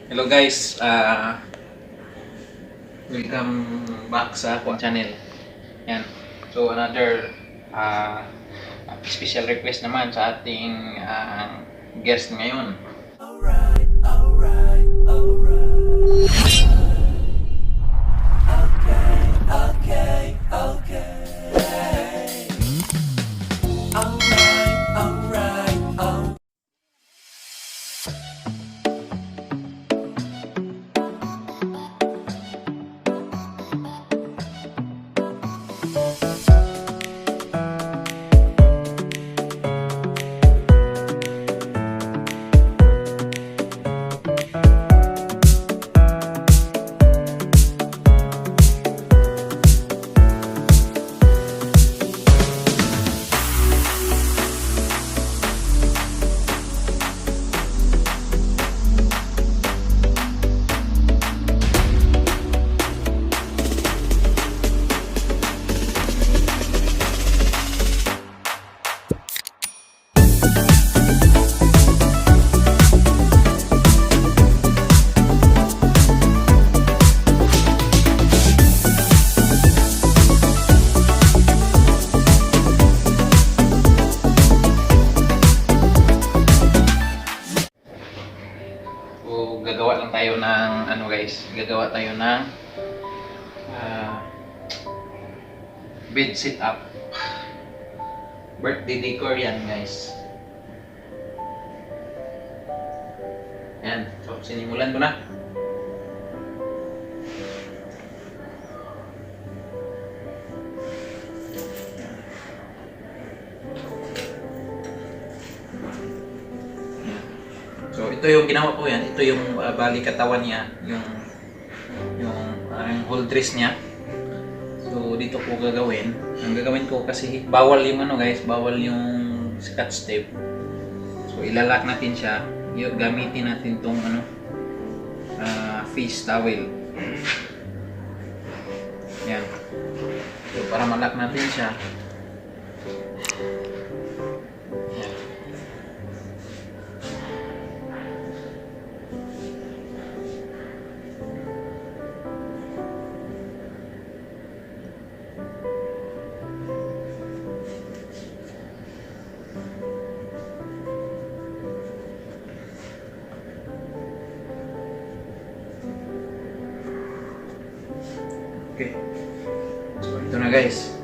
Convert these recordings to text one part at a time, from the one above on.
Hello guys, welcome back sa akong channel. Yan. So another special request naman sa ating guest ngayon. Alright. Gagawa lang tayo ng gagawa tayo ng bed setup. Birthday decor yan guys. Yan, so sinimulan ko na. So ito yung ginawa ko yan, ito yung bali katawan niya, yung whole dress niya. So dito ko gagawin. Ang gagawin ko kasi bawal yung guys, bawal yung scotch tape. So ilalak natin siya, gamitin natin tong face towel. Yan. So para malak natin siya. Okay. So ito na guys.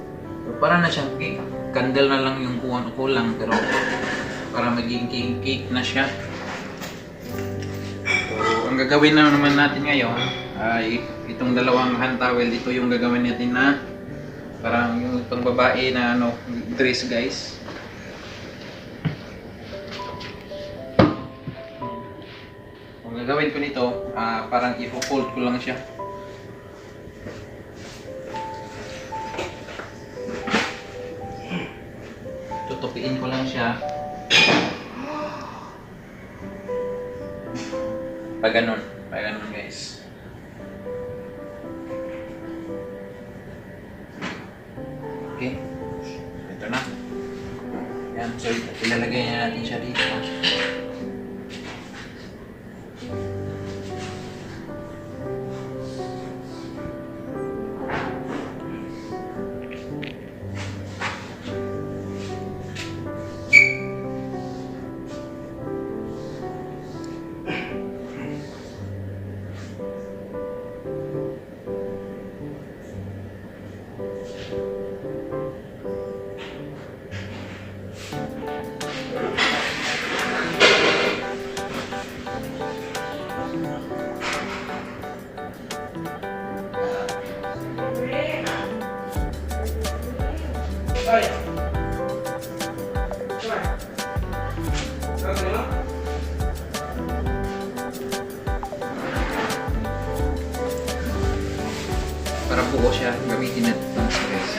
So, para na siyang cake. Candle na lang yung kulang pero para maging cake na siya. So ang gagawin na naman natin ngayon ay itong dalawang hand towel. Ito yung gagawin natin na parang yung pangbabae na dress guys. Ang gagawin ko nito parang i-fold ko lang siya. Tutupiin ko lang siya. Pag ganun guys. Okay. Ito na. Yan, so ilalagay natin siya dito. Para buo siya, gamitin natin ito sa guys.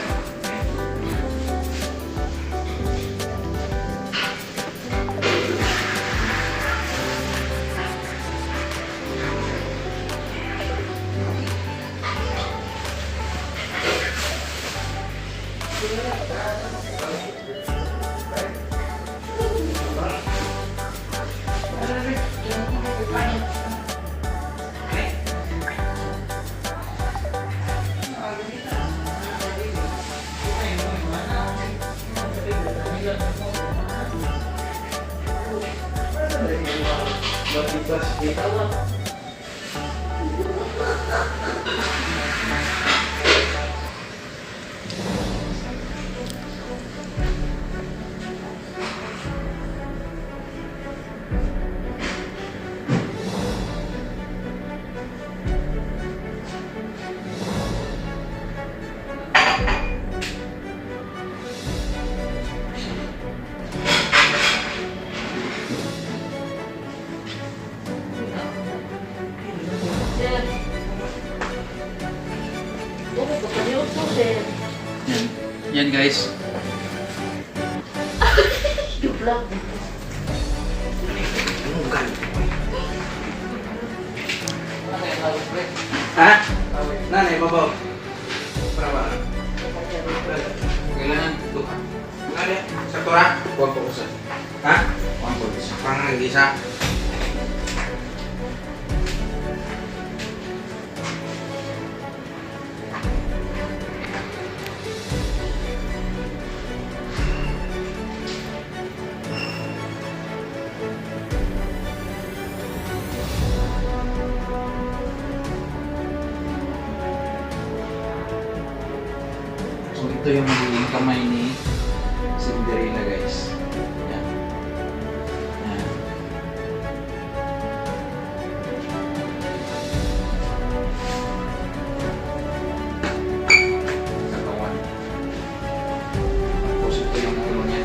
Yan guys. Ha? Nanay, babaw. Para ba? Kailangan ito ka. Nanay, sa tura? Huwag po usan. Ha? Huwag po usan. Pang nag-isa. So ito yung magiging kamay ni Cenderella guys. Yan. Yan. Katawan. Tapos ito yung ulo niya.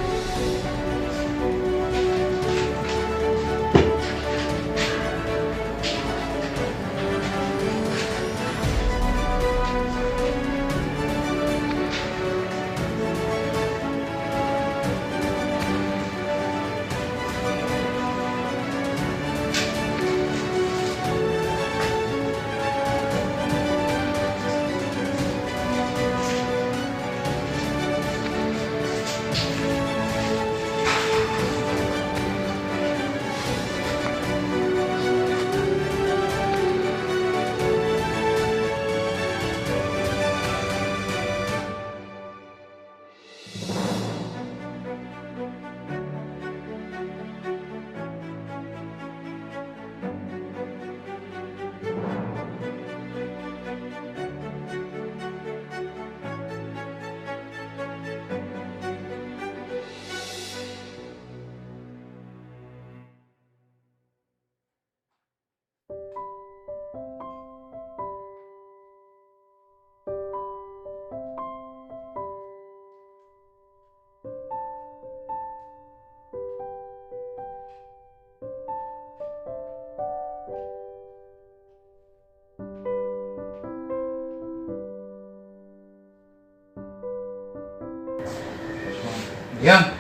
Yan.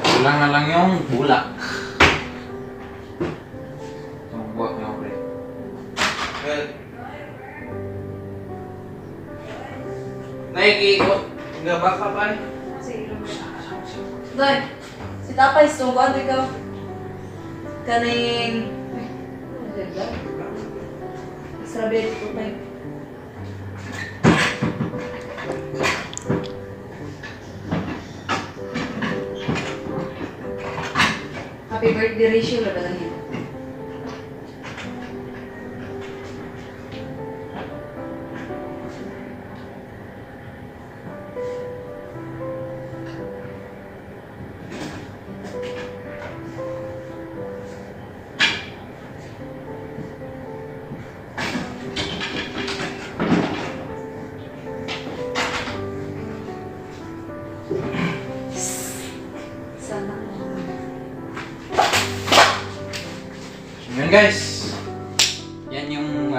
Kulang na lang yung bulak. Itong buwak niya pre. Naikikot. Nga ba ka pa? Doy, si Tapay, sungguan ikaw. Kaning... Strawberry ko pa yun. Happy birthday, Rachel. Wala lang yun. Sana. Yun guys. Yan yung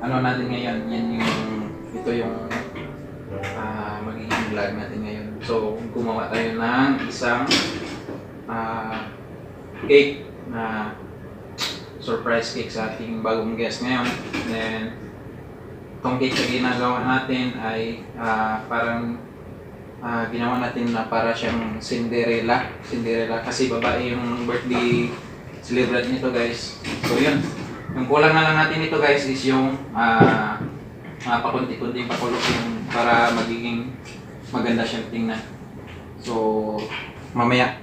ano natin ngayon. Yan yung ito yung magiging vlog natin ngayon. So, gumawa tayo ng isang cake na surprise cake sa ating bagong guest ngayon. Then, itong cake na ginagawa natin ay parang ginawa natin na para siyang Cenderella. Cenderella kasi babae yung birthday celebrate nito guys. So yun. Yung kulang na lang natin ito guys is yung pakunti-kunting pakulok yung para magiging maganda siyang tingnan. So mamaya